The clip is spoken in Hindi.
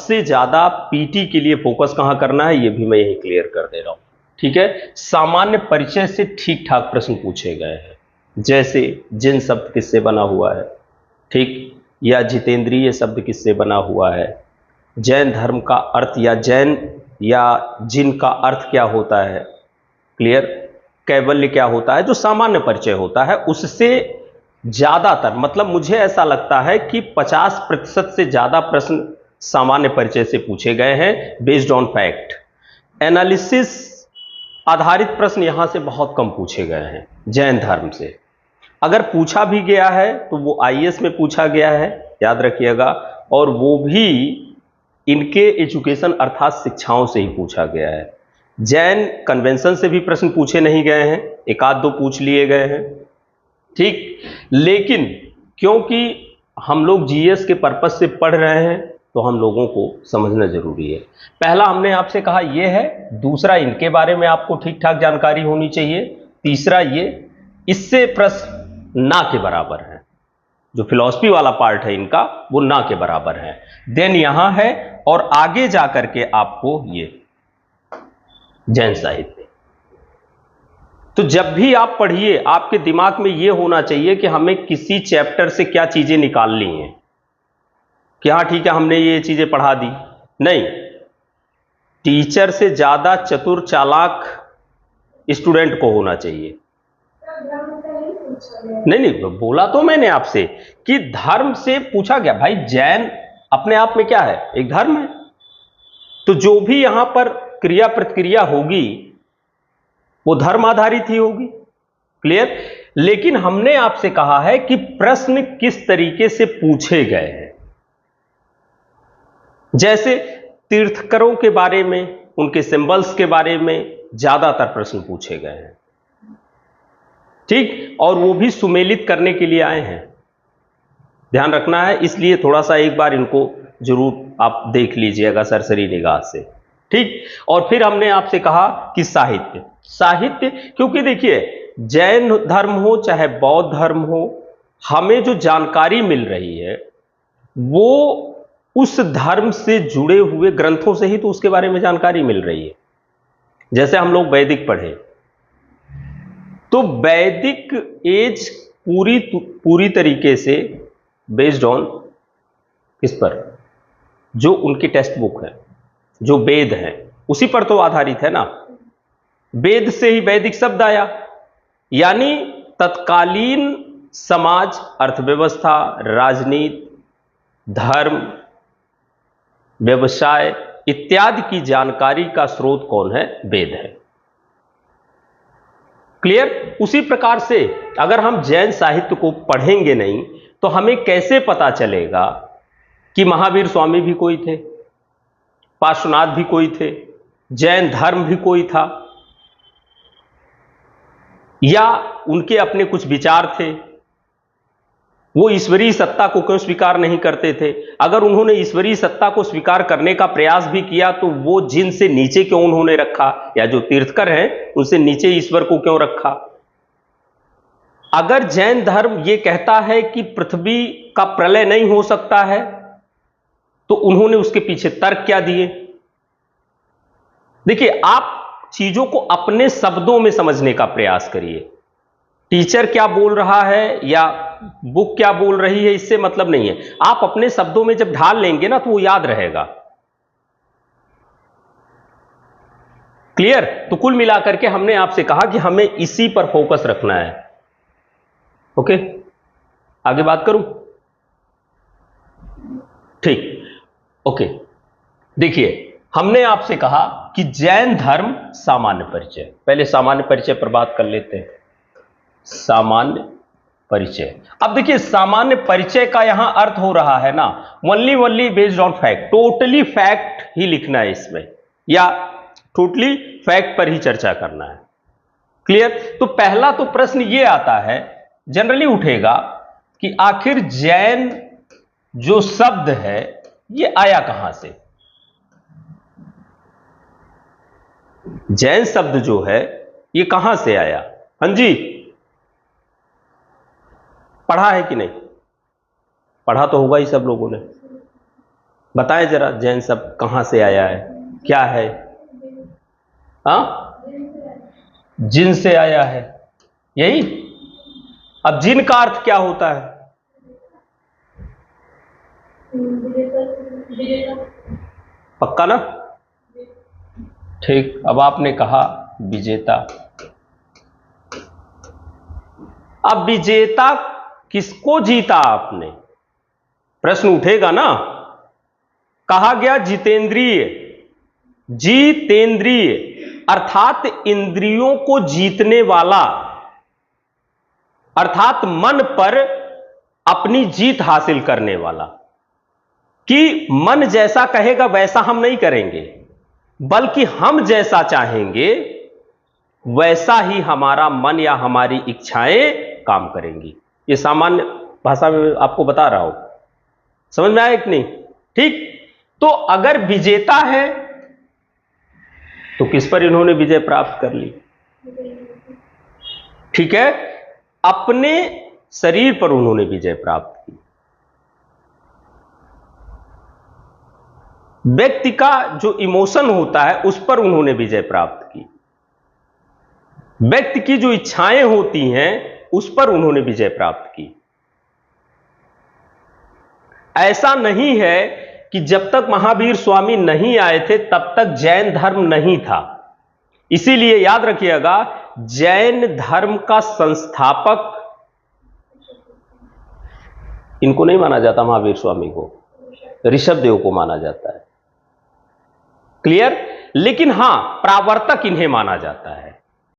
सबसे ज्यादा पीटी के लिए फोकस कहां करना है, ये भी मैं यही क्लियर कर दे रहा हूं। ठीक है, सामान्य परिचय से ठीक ठाक प्रश्न पूछे गए हैं, जैसे जिन शब्द किससे बना हुआ है, ठीक, या जितेंद्रिय शब्द किससे बना हुआ है, जैन धर्म का अर्थ या जैन या जिन का अर्थ क्या होता है, क्लियर, कैवल्य क्या होता है, जो सामान्य परिचय होता है उससे ज्यादातर, मतलब मुझे ऐसा लगता है कि 50% से ज्यादा प्रश्न सामान्य परिचय से पूछे गए हैं बेस्ड ऑन फैक्ट। एनालिसिस आधारित प्रश्न यहां से बहुत कम पूछे गए हैं जैन धर्म से। अगर पूछा भी गया है तो वो आईएएस में पूछा गया है, याद रखिएगा, और वो भी इनके एजुकेशन अर्थात शिक्षाओं से ही पूछा गया है। जैन कन्वेंशन से भी प्रश्न पूछे नहीं गए हैं, एक आध दो पूछ लिए गए हैं, ठीक, लेकिन क्योंकि हम लोग जीएस के पर्पस से पढ़ रहे हैं तो हम लोगों को समझना जरूरी है। पहला हमने आपसे कहा यह है, दूसरा इनके बारे में आपको ठीक ठाक जानकारी होनी चाहिए, तीसरा ये इससे प्रश्न ना के बराबर है, जो फिलॉसफी वाला पार्ट है इनका वो ना के बराबर है, देन यहां है, और आगे जाकर के आपको ये जैन साहित्य। तो जब भी आप पढ़िए आपके दिमाग में यह होना चाहिए कि हमें किसी चैप्टर से क्या चीजें निकालनी है, कि हाँ ठीक है हमने ये चीजें पढ़ा दी, नहीं, टीचर से ज्यादा चतुर चालाक स्टूडेंट को होना चाहिए। नहीं, बोला तो मैंने आपसे कि धर्म से पूछा गया, भाई जैन अपने आप में क्या है, एक धर्म है, तो जो भी यहां पर क्रिया प्रतिक्रिया होगी वो धर्म आधारित ही होगी, क्लियर। लेकिन हमने आपसे कहा है कि प्रश्न किस तरीके से पूछे गए हैं, जैसे तीर्थकरों के बारे में, उनके सिंबल्स के बारे में ज्यादातर प्रश्न पूछे गए हैं, ठीक, और वो भी सुमेलित करने के लिए आए हैं, ध्यान रखना है, इसलिए थोड़ा सा एक बार इनको जरूर आप देख लीजिएगा सरसरी निगाह से, ठीक। और फिर हमने आपसे कहा कि साहित्य, साहित्य, क्योंकि देखिए जैन धर्म हो चाहे बौद्ध धर्म हो, हमें जो जानकारी मिल रही है वो उस धर्म से जुड़े हुए ग्रंथों से ही तो उसके बारे में जानकारी मिल रही है। जैसे हम लोग वैदिक पढ़े तो वैदिक एज पूरी तरीके से बेस्ड ऑन किस पर, जो उनकी टेक्स्ट बुक है, जो वेद है उसी पर तो आधारित है ना, वेद से ही वैदिक शब्द आया, यानी तत्कालीन समाज, अर्थव्यवस्था, राजनीति, धर्म, व्यवसाय इत्यादि की जानकारी का स्रोत कौन है, वेद है, क्लियर। उसी प्रकार से अगर हम जैन साहित्य को पढ़ेंगे नहीं तो हमें कैसे पता चलेगा कि महावीर स्वामी भी कोई थे, पार्श्वनाथ भी कोई थे, जैन धर्म भी कोई था, या उनके अपने कुछ विचार थे, वो ईश्वरीय सत्ता को क्यों स्वीकार नहीं करते थे, अगर उन्होंने ईश्वरीय सत्ता को स्वीकार करने का प्रयास भी किया तो वो जिन से नीचे क्यों उन्होंने रखा, या जो तीर्थकर हैं उनसे नीचे ईश्वर को क्यों रखा। अगर जैन धर्म ये कहता है कि पृथ्वी का प्रलय नहीं हो सकता है तो उन्होंने उसके पीछे तर्क क्या दिए। देखिए आप चीजों को अपने शब्दों में समझने का प्रयास करिए, टीचर क्या बोल रहा है या बुक क्या बोल रही है इससे मतलब नहीं है, आप अपने शब्दों में जब ढाल लेंगे ना तो वो याद रहेगा, क्लियर। तो कुल मिलाकर के हमने आपसे कहा कि हमें इसी पर फोकस रखना है, ओके। आगे बात करूं, ठीक, ओके। देखिए हमने आपसे कहा कि जैन धर्म सामान्य परिचय, पहले सामान्य परिचय पर बात कर लेते हैं, सामान्य परिचय। अब देखिए सामान्य परिचय का यहां अर्थ हो रहा है ना only based on fact, totally fact ही लिखना है इसमें, या टोटली फैक्ट पर ही चर्चा करना है, क्लियर। तो पहला तो प्रश्न यह आता है, जनरली उठेगा कि आखिर जैन जो शब्द है यह आया कहां से, जैन शब्द जो है ये कहां से आया। हाँ जी, पढ़ा है कि नहीं, पढ़ा तो होगा ही सब लोगों ने, बताएं जरा, जैन शब्द कहां से आया है, क्या है? जिन से आया है, यही। अब जिन का अर्थ क्या होता है? पक्का ना? ठीक, अब आपने कहा विजेता। अब विजेता किसको जीता आपने, प्रश्न उठेगा ना। कहा गया जितेंद्रिय, जितेंद्रिय अर्थात इंद्रियों को जीतने वाला, अर्थात मन पर अपनी जीत हासिल करने वाला। कि मन जैसा कहेगा वैसा हम नहीं करेंगे, बल्कि हम जैसा चाहेंगे वैसा ही हमारा मन या हमारी इच्छाएं काम करेंगी। ये सामान्य भाषा में आपको बता रहा हूं, समझ में आया कि नहीं? ठीक, तो अगर विजेता है तो किस पर इन्होंने विजय प्राप्त कर ली? ठीक है, अपने शरीर पर उन्होंने विजय प्राप्त की। व्यक्ति का जो इमोशन होता है उस पर उन्होंने विजय प्राप्त की। व्यक्ति की जो इच्छाएं होती हैं उस पर उन्होंने विजय प्राप्त की। ऐसा नहीं है कि जब तक महावीर स्वामी नहीं आए थे तब तक जैन धर्म नहीं था। इसीलिए याद रखिएगा, जैन धर्म का संस्थापक इनको नहीं माना जाता, महावीर स्वामी को, ऋषभदेव को माना जाता है। क्लियर? लेकिन हां, प्रावर्तक इन्हें माना जाता है।